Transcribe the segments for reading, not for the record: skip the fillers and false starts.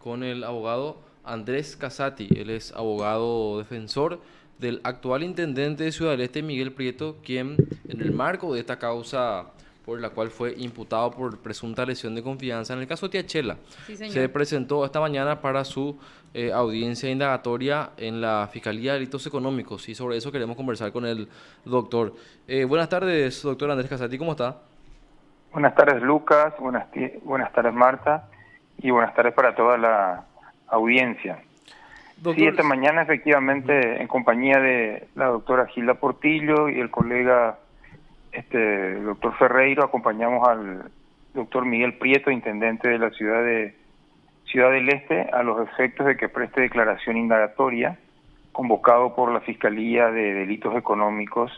con el abogado Andrés Casati. Él es abogado defensor del actual intendente de Ciudad del Este, Miguel Prieto, quien en el marco de esta causa por la cual fue imputado por presunta lesión de confianza en el caso de Tiachela, Sí, se señor. presentó esta mañana para su audiencia indagatoria en la Fiscalía de Delitos Económicos, y sobre eso queremos conversar con el doctor. Buenas tardes, doctor Andrés Casati, ¿cómo está? Buenas tardes, Lucas, buenas tardes, Marta, y buenas tardes para toda la audiencia. Sí, Doctor, esta mañana efectivamente en compañía de la doctora Gilda Portillo y el colega el doctor Ferreiro acompañamos al doctor Miguel Prieto, intendente de la Ciudad del Este, a los efectos de que preste declaración indagatoria convocado por la Fiscalía de Delitos Económicos,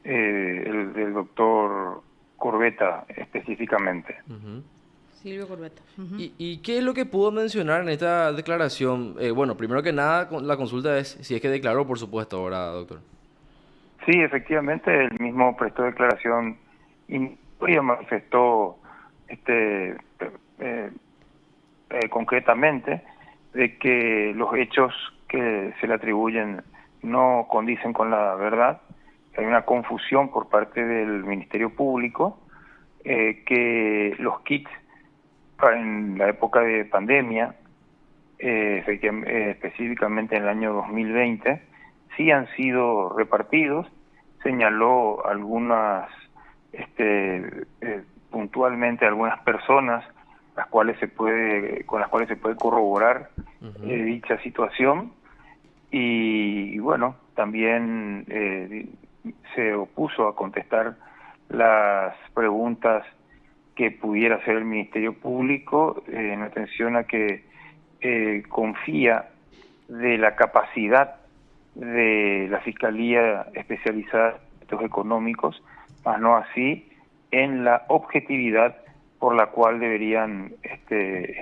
el doctor Corbeta específicamente. Silvio Corbeta. ¿Y qué es lo que pudo mencionar en esta declaración? Bueno, primero que nada, la consulta es si es que declaró, por supuesto, ahora, doctor. Sí, efectivamente, él mismo prestó declaración y manifestó eh, concretamente de que los hechos que se le atribuyen no condicen con la verdad, que hay una confusión por parte del Ministerio Público, que los kits en la época de pandemia, específicamente en el año 2020, sí han sido repartidos. Señaló algunas, puntualmente algunas personas con las cuales se puede corroborar dicha situación, y bueno, también se opuso a contestar las preguntas que pudiera hacer el Ministerio Público en atención a que confía de la capacidad de la Fiscalía Especializada en Delitos Económicos, más no así en la objetividad por la cual deberían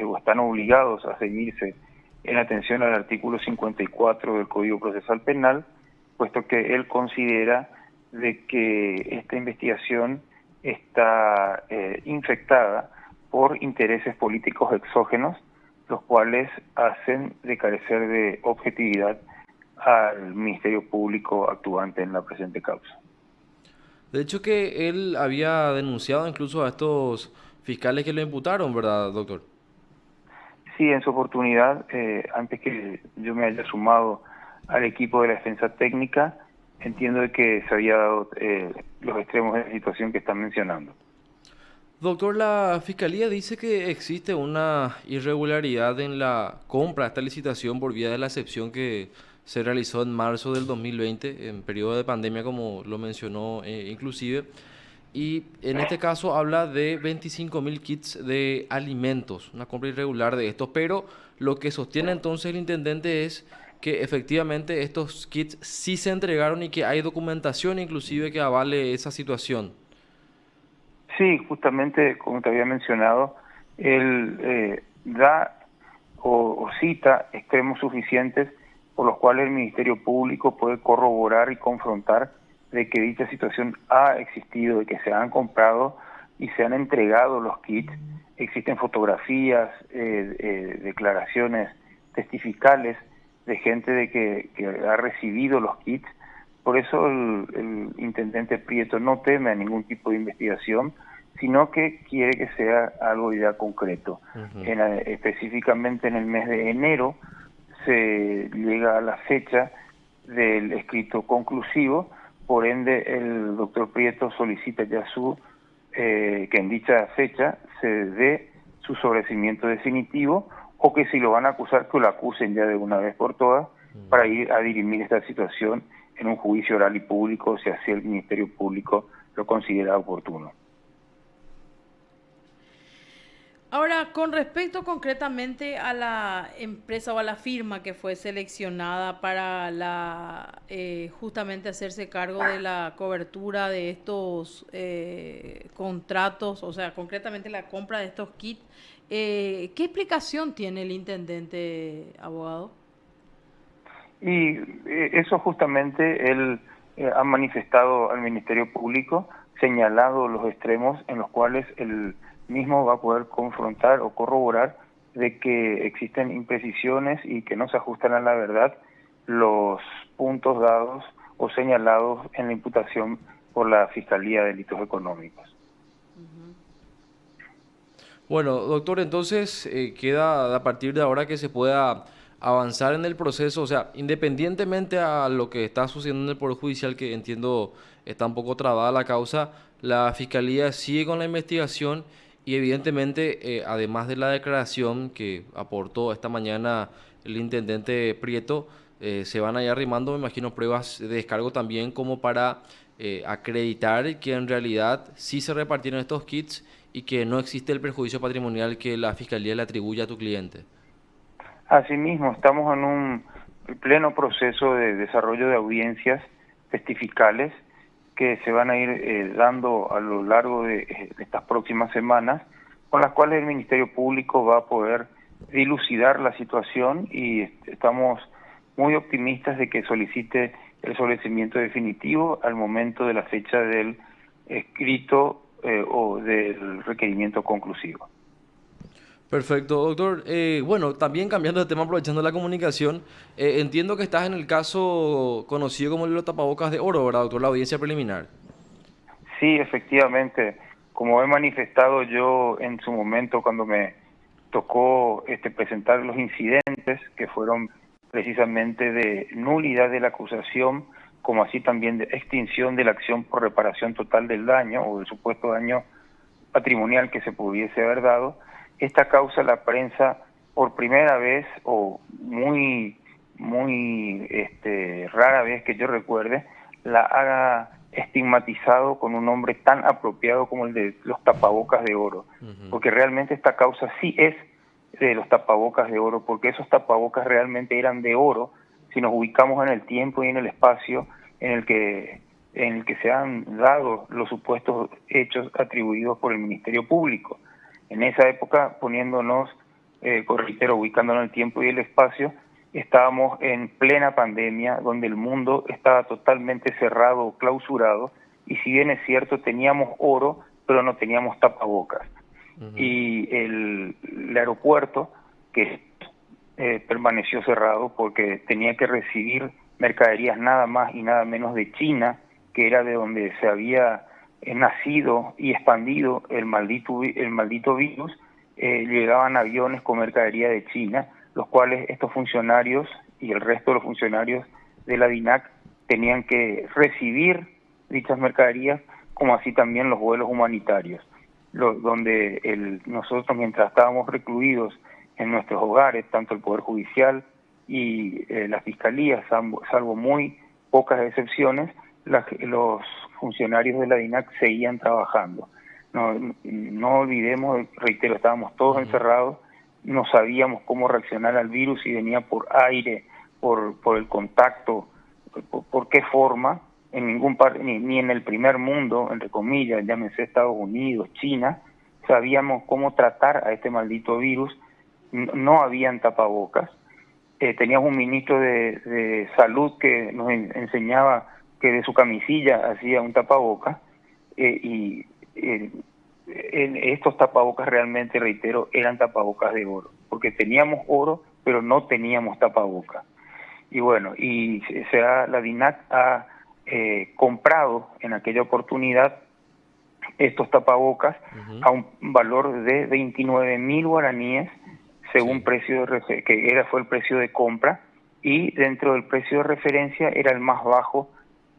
o están obligados a seguirse en atención al artículo 54 del Código Procesal Penal, puesto que él considera de que esta investigación está infectada por intereses políticos exógenos, los cuales hacen de carecer de objetividad al Ministerio Público actuante en la presente causa. De hecho que él había denunciado incluso a estos fiscales que lo imputaron, ¿verdad, doctor? Sí, en su oportunidad, antes que yo me haya sumado al equipo de la defensa técnica, entiendo de que se había dado los extremos de la situación que están mencionando. Doctor, la Fiscalía dice que existe una irregularidad en la compra de esta licitación por vía de la excepción que se realizó en marzo del 2020, en periodo de pandemia, como lo mencionó inclusive. Y en este caso habla de 25.000 kits de alimentos, una compra irregular de estos. Pero lo que sostiene entonces el intendente es que efectivamente estos kits sí se entregaron y que hay documentación inclusive que avale esa situación. Sí, justamente como te había mencionado, él da o cita extremos suficientes por los cuales el Ministerio Público puede corroborar y confrontar de que dicha situación ha existido, de que se han comprado y se han entregado los kits. Existen fotografías, declaraciones testificales de gente de que ha recibido los kits. Por eso el intendente Prieto no teme a ningún tipo de investigación, sino que quiere que sea algo ya concreto. Específicamente en el mes de enero se llega a la fecha del escrito conclusivo, por ende el doctor Prieto solicita ya que en dicha fecha se dé su sobrecimiento definitivo, o que si lo van a acusar, que lo acusen ya de una vez por todas, para ir a dirimir esta situación en un juicio oral y público, si así el Ministerio Público lo considera oportuno. Ahora, con respecto concretamente a la empresa o a la firma que fue seleccionada para justamente hacerse cargo de la cobertura de estos contratos, o sea, concretamente la compra de estos kits, ¿qué explicación tiene el intendente, abogado? Y eso justamente él ha manifestado al Ministerio Público, señalado los extremos en los cuales él mismo va a poder confrontar o corroborar de que existen imprecisiones y que no se ajustan a la verdad los puntos dados o señalados en la imputación por la Fiscalía de Delitos Económicos. Bueno, doctor, entonces queda a partir de ahora que se pueda avanzar en el proceso, o sea, independientemente a lo que está sucediendo en el Poder Judicial, que entiendo está un poco trabada la causa, la Fiscalía sigue con la investigación y evidentemente, además de la declaración que aportó esta mañana el intendente Prieto, se van a ir arrimando, me imagino, pruebas de descargo también como para acreditar que en realidad sí se repartieron estos kits y que no existe el perjuicio patrimonial que la Fiscalía le atribuye a tu cliente. Asimismo, estamos en un pleno proceso de desarrollo de audiencias testificales que se van a ir dando a lo largo de estas próximas semanas, con las cuales el Ministerio Público va a poder dilucidar la situación y estamos muy optimistas de que solicite el establecimiento definitivo al momento de la fecha del escrito o del requerimiento conclusivo. Perfecto, doctor. Bueno, también cambiando de tema, aprovechando la comunicación, entiendo que estás en el caso conocido como el de los tapabocas de oro, ¿verdad, doctor? La audiencia preliminar. Sí, efectivamente, como he manifestado yo en su momento cuando me tocó presentar los incidentes que fueron precisamente de nulidad de la acusación, como así también de extinción de la acción por reparación total del daño o del supuesto daño patrimonial que se pudiese haber dado, esta causa la prensa por primera vez o muy rara vez que yo recuerde la haga estigmatizado con un nombre tan apropiado como el de los tapabocas de oro, porque realmente esta causa sí es de los tapabocas de oro, porque esos tapabocas realmente eran de oro si nos ubicamos en el tiempo y en el espacio en el que se han dado los supuestos hechos atribuidos por el Ministerio Público. En esa época, poniéndonos, reitero, ubicándonos en el tiempo y el espacio, estábamos en plena pandemia, donde el mundo estaba totalmente cerrado, clausurado, y si bien es cierto, teníamos oro, pero no teníamos tapabocas. Y el aeropuerto, que permaneció cerrado porque tenía que recibir mercaderías nada más y nada menos de China, que era de donde se había nacido y expandido el maldito virus, llegaban aviones con mercadería de China, los cuales estos funcionarios y el resto de los funcionarios de la DINAC tenían que recibir dichas mercaderías, como así también los vuelos humanitarios, donde nosotros, mientras estábamos recluidos en nuestros hogares, tanto el Poder Judicial y la Fiscalía, salvo muy pocas excepciones, los funcionarios de la DINAC seguían trabajando. No olvidemos, reitero, estábamos todos encerrados, no sabíamos cómo reaccionar al virus, si venía por aire, por el contacto, por qué forma. En ningún ni en el primer mundo, entre comillas, llámese Estados Unidos, China, sabíamos cómo tratar a este maldito virus. No habían tapabocas. Teníamos un ministro de salud que nos enseñaba que de su camisilla hacía un tapaboca, estos tapabocas realmente, reitero, eran tapabocas de oro, porque teníamos oro, pero no teníamos tapabocas. Y bueno, la DINAC ha comprado en aquella oportunidad estos tapabocas a un valor de 29.000 guaraníes, según precio fue el precio de compra, y dentro del precio de referencia era el más bajo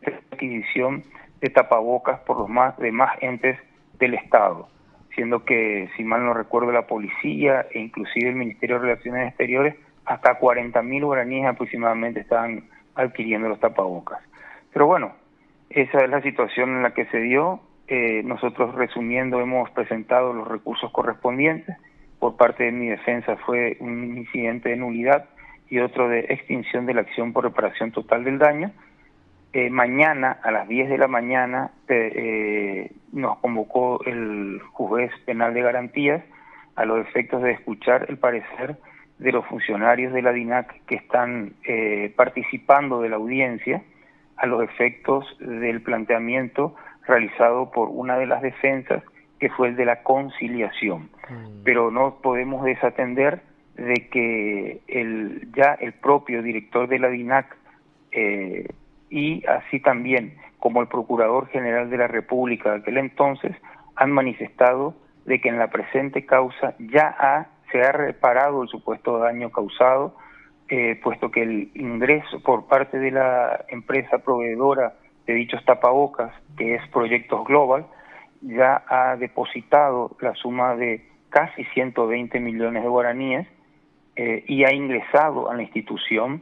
de adquisición de tapabocas por los demás entes del Estado, siendo que, si mal no recuerdo, la policía e inclusive el Ministerio de Relaciones Exteriores hasta 40.000 guaraníes aproximadamente estaban adquiriendo los tapabocas. Pero bueno, esa es la situación en la que se dio. Nosotros, resumiendo, hemos presentado los recursos correspondientes. Por parte de mi defensa fue un incidente de nulidad y otro de extinción de la acción por reparación total del daño. Mañana a las 10 de la mañana nos convocó el juez penal de garantías a los efectos de escuchar el parecer de los funcionarios de la DINAC que están participando de la audiencia, a los efectos del planteamiento realizado por una de las defensas que fue el de la conciliación. Pero no podemos desatender de que ya el propio director de la DINAC y así también como el Procurador General de la República de aquel entonces han manifestado de que en la presente causa se ha reparado el supuesto daño causado, puesto que el ingreso por parte de la empresa proveedora de dichos tapabocas, que es Proyectos Global, ya ha depositado la suma de casi 120 millones de guaraníes y ha ingresado a la institución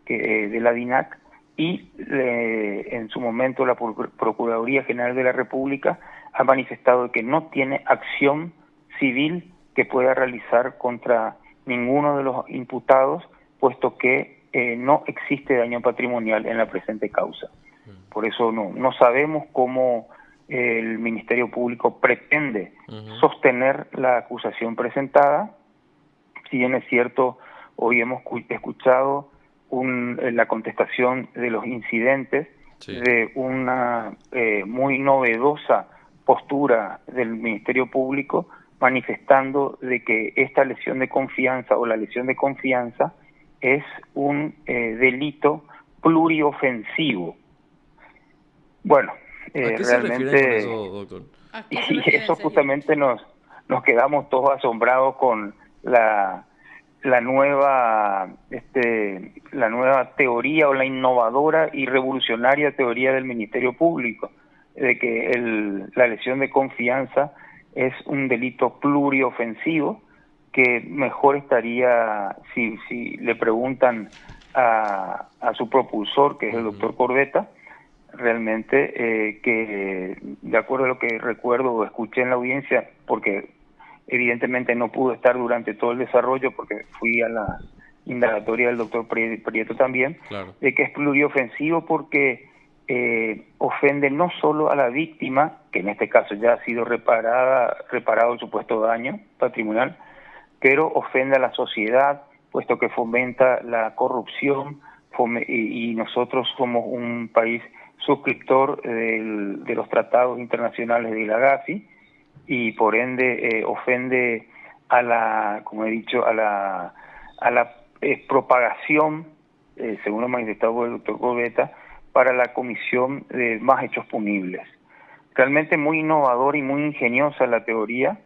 de la DINAC y en su momento la Procuraduría General de la República ha manifestado que no tiene acción civil que pueda realizar contra ninguno de los imputados, puesto que no existe daño patrimonial en la presente causa. Por eso no sabemos cómo el Ministerio Público pretende sostener la acusación presentada. Si bien es cierto, hoy hemos escuchado la contestación de los incidentes, de una muy novedosa postura del Ministerio Público, manifestando de que esta lesión de confianza o la lesión de confianza es un delito pluriofensivo. Bueno, ¿A qué se refieren realmente, con eso, doctor? y eso justamente nos quedamos todos asombrados con la nueva teoría o la innovadora y revolucionaria teoría del Ministerio Público, de que la lesión de confianza es un delito pluriofensivo, que mejor estaría, si le preguntan a su propulsor, que es el doctor Corbetta, realmente que de acuerdo a lo que recuerdo o escuché en la audiencia, porque evidentemente no pude estar durante todo el desarrollo porque fui a la indagatoria del doctor Prieto también, Claro. de que es pluriofensivo porque ofende no solo a la víctima, que en este caso ya ha sido reparado el supuesto daño patrimonial, pero ofende a la sociedad, puesto que fomenta la corrupción, y nosotros somos un país suscriptor de los tratados internacionales de la GAFI, y por ende ofende a la, como he dicho, a la propagación, según lo manifestado por el doctor Corbetta, para la comisión de más hechos punibles. Realmente muy innovadora y muy ingeniosa la teoría,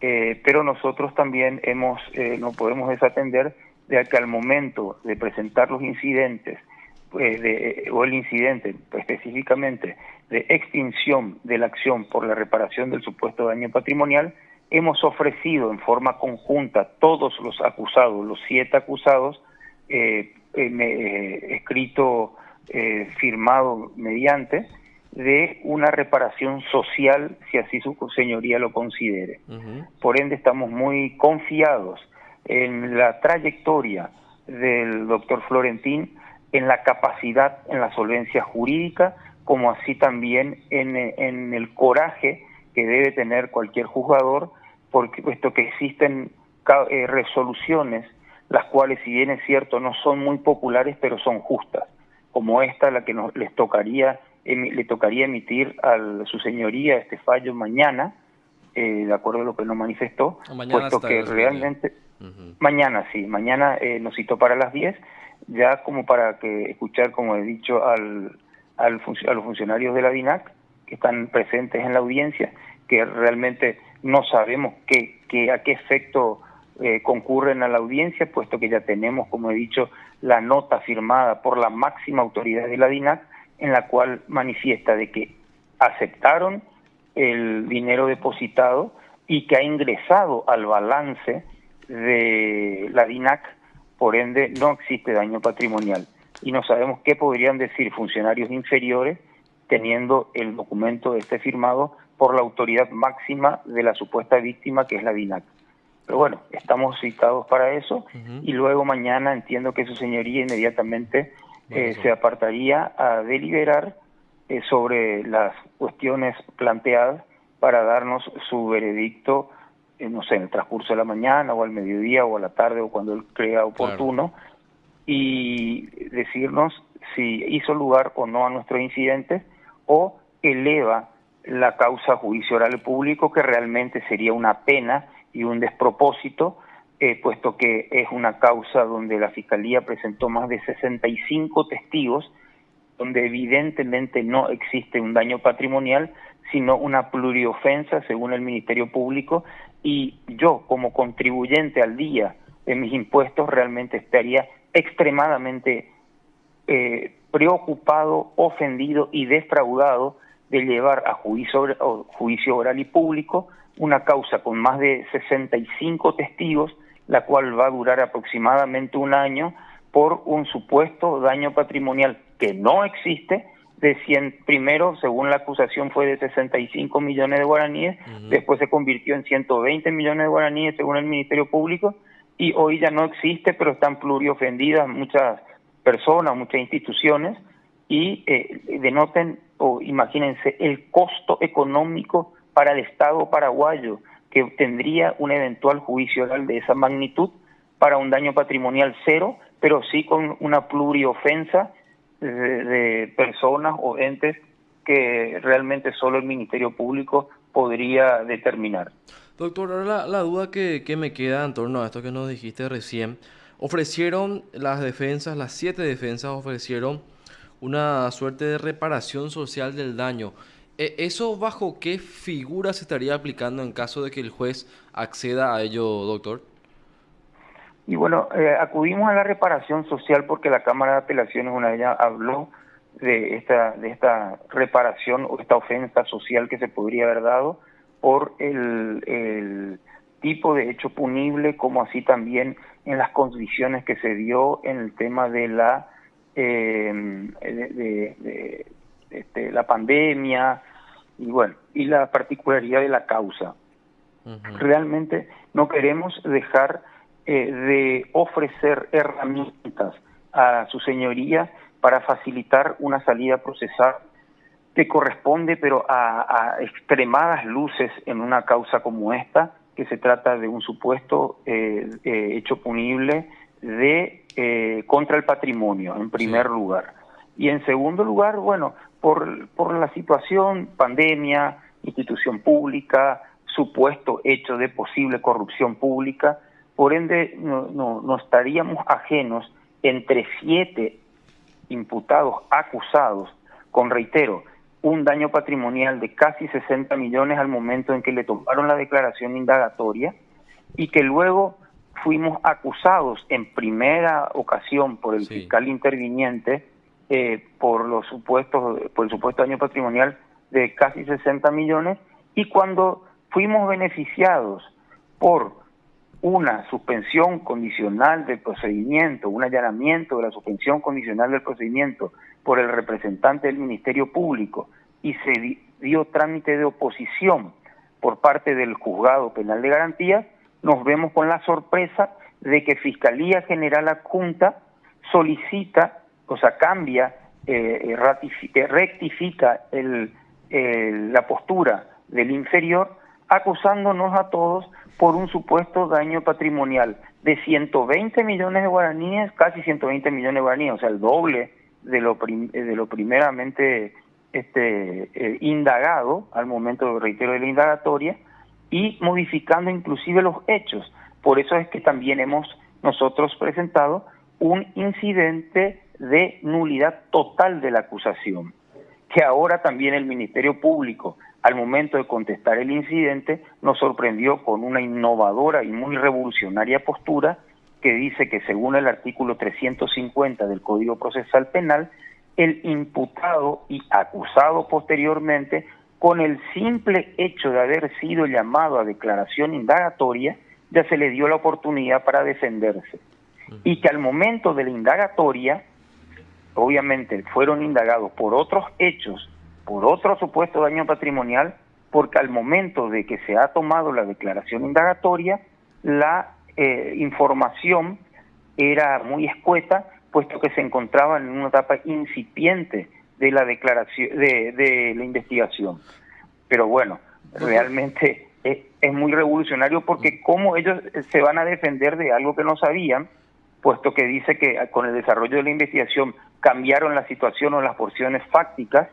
pero nosotros también no podemos desatender de que al momento de presentar los incidentes, o el incidente específicamente de extinción de la acción por la reparación del supuesto daño patrimonial, hemos ofrecido en forma conjunta todos los acusados, los 7 acusados, escrito, firmado mediante, de una reparación social, si así su señoría lo considere. Por ende, estamos muy confiados en la trayectoria del doctor Florentín, en la capacidad, en la solvencia jurídica, como así también en el coraje que debe tener cualquier juzgador, porque puesto que existen resoluciones, las cuales, si bien es cierto, no son muy populares, pero son justas, como esta, la que le tocaría emitir a su señoría este fallo mañana, de acuerdo a lo que nos manifestó, puesto que realmente... Mañana nos citó para las 10, ya como para que escuchar, como he dicho, a los funcionarios de la DINAC que están presentes en la audiencia, que realmente no sabemos a qué efecto concurren a la audiencia, puesto que ya tenemos, como he dicho, la nota firmada por la máxima autoridad de la DINAC, en la cual manifiesta de que aceptaron el dinero depositado y que ha ingresado al balance de la DINAC, por ende no existe daño patrimonial. Y no sabemos qué podrían decir funcionarios inferiores teniendo el documento firmado por la autoridad máxima de la supuesta víctima, que es la DINAC. Pero bueno, estamos citados para eso, y luego mañana entiendo que su señoría inmediatamente se apartaría a deliberar sobre las cuestiones planteadas para darnos su veredicto, no sé, en el transcurso de la mañana o al mediodía o a la tarde o cuando él crea oportuno, claro, y decirnos si hizo lugar o no a nuestros incidentes o eleva la causa a juicio oral y público, que realmente sería una pena y un despropósito, puesto que es una causa donde la Fiscalía presentó más de 65 testigos, donde evidentemente no existe un daño patrimonial, sino una pluriofensa según el Ministerio Público, y yo como contribuyente al día de mis impuestos realmente estaría extremadamente preocupado, ofendido y defraudado de llevar a juicio oral y público una causa con más de 65 testigos, la cual va a durar aproximadamente un año, por un supuesto daño patrimonial que no existe, de 100, primero, según la acusación, fue de 65 millones de guaraníes, después se convirtió en 120 millones de guaraníes según el Ministerio Público, y hoy ya no existe, pero están pluriofendidas muchas personas, muchas instituciones, y denoten o imagínense el costo económico para el Estado paraguayo que tendría un eventual juicio oral de esa magnitud para un daño patrimonial cero, pero sí con una pluriofensa de personas o entes que realmente solo el Ministerio Público podría determinar. Doctor, ahora la duda que me queda en torno a esto que nos dijiste recién, ofrecieron las defensas, las 7 defensas ofrecieron una suerte de reparación social del daño. ¿Eso bajo qué figura se estaría aplicando en caso de que el juez acceda a ello, doctor? Y bueno, acudimos a la reparación social porque la Cámara de Apelaciones una vez habló de esta reparación o esta ofensa social que se podría haber dado por el tipo de hecho punible, como así también en las condiciones que se dio en el tema de la la pandemia y bueno, y la particularidad de la causa. Realmente no queremos dejar de ofrecer herramientas a su señoría para facilitar una salida procesal que corresponde, pero a extremadas luces en una causa como esta, que se trata de un supuesto hecho punible de contra el patrimonio, en primer lugar. Y en segundo lugar, bueno, por la situación, pandemia, institución pública, supuesto hecho de posible corrupción pública, por ende no estaríamos ajenos entre 7 imputados acusados con, reitero, un daño patrimonial de casi 60 millones al momento en que le tomaron la declaración indagatoria, y que luego fuimos acusados en primera ocasión por el fiscal interviniente por el supuesto daño patrimonial de casi 60 millones, y cuando fuimos beneficiados por una suspensión condicional del procedimiento, un allanamiento de la suspensión condicional del procedimiento por el representante del Ministerio Público, y se dio trámite de oposición por parte del Juzgado Penal de Garantías, nos vemos con la sorpresa de que Fiscalía General Adjunta solicita, o sea, cambia, rectifica la postura del inferior, acusándonos a todos por un supuesto daño patrimonial de 120 millones de guaraníes, casi 120 millones de guaraníes, o sea, el doble de lo primeramente indagado al momento, reitero, de la indagatoria, y modificando inclusive los hechos. Por eso es que también hemos nosotros presentado un incidente de nulidad total de la acusación, que ahora también el Ministerio Público, al momento de contestar el incidente, nos sorprendió con una innovadora y muy revolucionaria postura que dice que, según el artículo 350 del Código Procesal Penal, el imputado y acusado posteriormente, con el simple hecho de haber sido llamado a declaración indagatoria, ya se le dio la oportunidad para defenderse. Y que al momento de la indagatoria, obviamente fueron indagados por otros hechos, por otro supuesto daño patrimonial, porque al momento de que se ha tomado la declaración indagatoria, la información era muy escueta, puesto que se encontraban en una etapa incipiente de la declaración, de la investigación. Pero bueno, realmente es muy revolucionario, porque cómo ellos se van a defender de algo que no sabían, puesto que dice que con el desarrollo de la investigación cambiaron la situación o las porciones fácticas,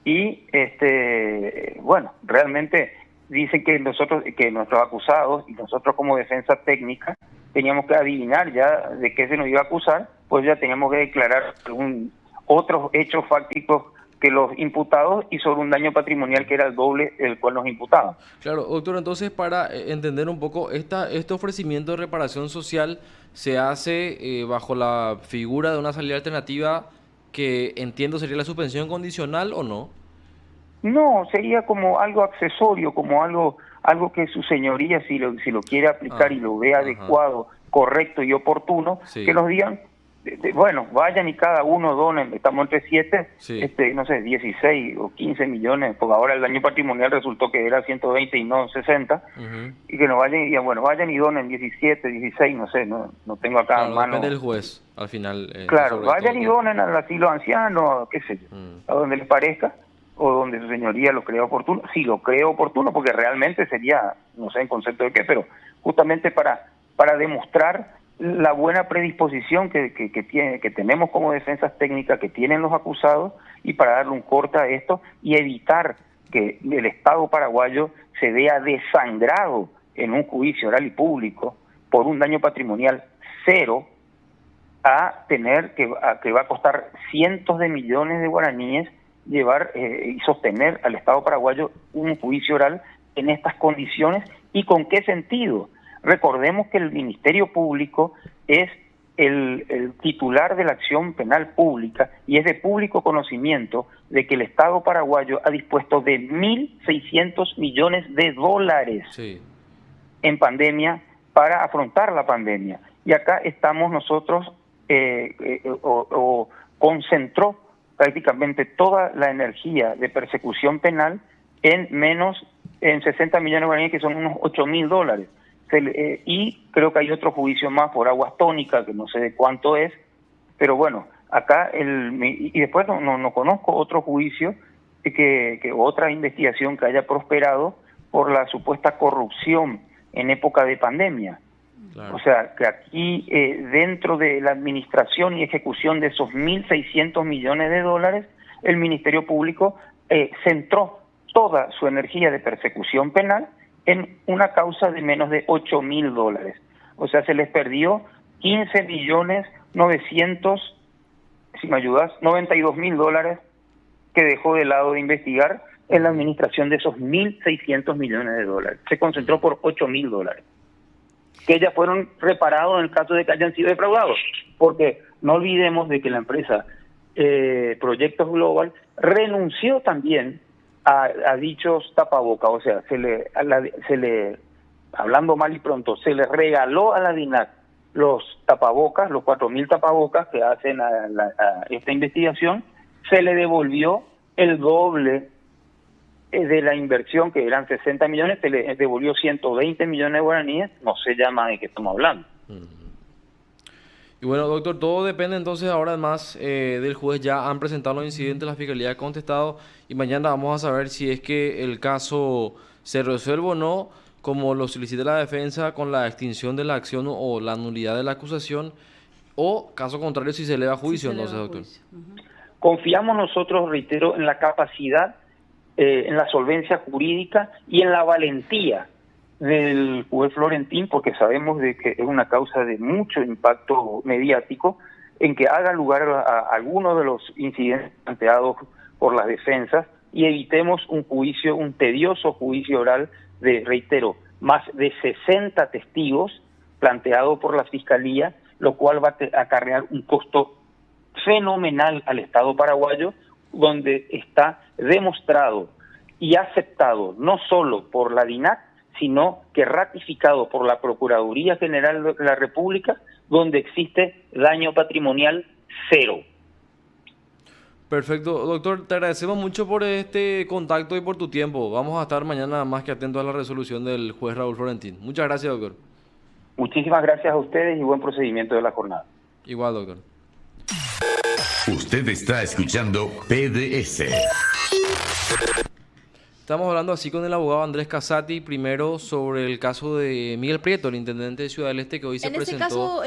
y bueno, realmente dicen que nuestros acusados y nosotros como defensa técnica teníamos que adivinar ya de qué se nos iba a acusar, pues ya teníamos que declarar otros hechos fácticos que los imputados y sobre un daño patrimonial que era el doble del cual nos imputaban. Claro, doctor, entonces para entender un poco, este ofrecimiento de reparación social se hace bajo la figura de una salida alternativa que entiendo sería la suspensión condicional o no. No, sería como algo accesorio, como algo que su señoría, si lo quiere aplicar y lo ve Ajá. adecuado, correcto y oportuno, Sí. que nos digan, bueno, vayan y cada uno donen, estamos entre 7, Sí. no sé, 16 o 15 millones, porque ahora el daño patrimonial resultó que era 120 y no 60, Ujú. y que nos vayan y digan, bueno, vayan y donen 17, 16, no sé, no tengo acá Claro, en mano. depende del juez, al final. Claro, sobre vayan todo, y donen al asilo anciano, qué sé yo, a donde les parezca, o donde su señoría lo crea oportuno, si lo cree oportuno, porque realmente sería, no sé en concepto de qué, pero justamente para demostrar la buena predisposición que tenemos como defensas técnicas, que tienen los acusados, y para darle un corte a esto y evitar que el Estado paraguayo se vea desangrado en un juicio oral y público por un daño patrimonial cero, a tener que va a costar cientos de millones de guaraníes llevar y sostener al Estado paraguayo un juicio oral en estas condiciones. ¿Y con qué sentido? Recordemos que el Ministerio Público es el titular de la acción penal pública y es de público conocimiento de que el Estado paraguayo ha dispuesto de 1.600 millones de dólares sí. en pandemia para afrontar la pandemia. Y acá estamos nosotros, concentró prácticamente toda la energía de persecución penal en 60 millones de guaraníes, que son unos 8.000 dólares. Y creo que hay otro juicio más por aguas tónicas, que no sé de cuánto es, pero bueno, acá, y después no conozco otro juicio, que otra investigación que haya prosperado por la supuesta corrupción en época de pandemia. Claro. O sea, que aquí dentro de la administración y ejecución de esos 1.600 millones de dólares, el Ministerio Público centró toda su energía de persecución penal en una causa de menos de 8.000 dólares. O sea, se les perdió 15 millones 900, si me ayudas, 92.000 dólares que dejó de lado de investigar en la administración de esos 1.600 millones de dólares. Se concentró por 8.000 dólares, que ya fueron reparados en el caso de que hayan sido defraudados, porque no olvidemos de que la empresa Proyectos Global renunció también a dichos tapabocas, o sea, hablando mal y pronto, se le regaló a la DINAC los tapabocas, los 4.000 tapabocas que hacen a esta investigación, se le devolvió el doble de la inversión, que eran 60 millones, se le devolvió 120 millones de guaraníes, no sé ya más de qué estamos hablando. Y bueno, doctor, todo depende entonces ahora más del juez. Ya han presentado los incidentes, la Fiscalía ha contestado y mañana vamos a saber si es que el caso se resuelve o no, como lo solicita la defensa, con la extinción de la acción o la nulidad de la acusación, o caso contrario si se eleva a juicio, entonces, doctor. Confiamos nosotros, reitero, en la capacidad, en la solvencia jurídica y en la valentía del juez Florentín, porque sabemos de que es una causa de mucho impacto mediático, en que haga lugar a algunos de los incidentes planteados por las defensas y evitemos un tedioso juicio oral de, reitero, más de 60 testigos planteado por la Fiscalía, lo cual va a acarrear un costo fenomenal al Estado paraguayo, donde está demostrado y aceptado no solo por la DINAC, sino que ratificado por la Procuraduría General de la República, donde existe daño patrimonial cero. Perfecto, doctor, te agradecemos mucho por este contacto y por tu tiempo. Vamos a estar mañana más que atentos a la resolución del juez Raúl Florentín. Muchas gracias, doctor. Muchísimas gracias a ustedes y buen procedimiento de la jornada. Igual, doctor. Usted está escuchando PDS. Estamos hablando así con el abogado Andrés Casati, primero sobre el caso de Miguel Prieto, el intendente de Ciudad del Este, que hoy se presentó.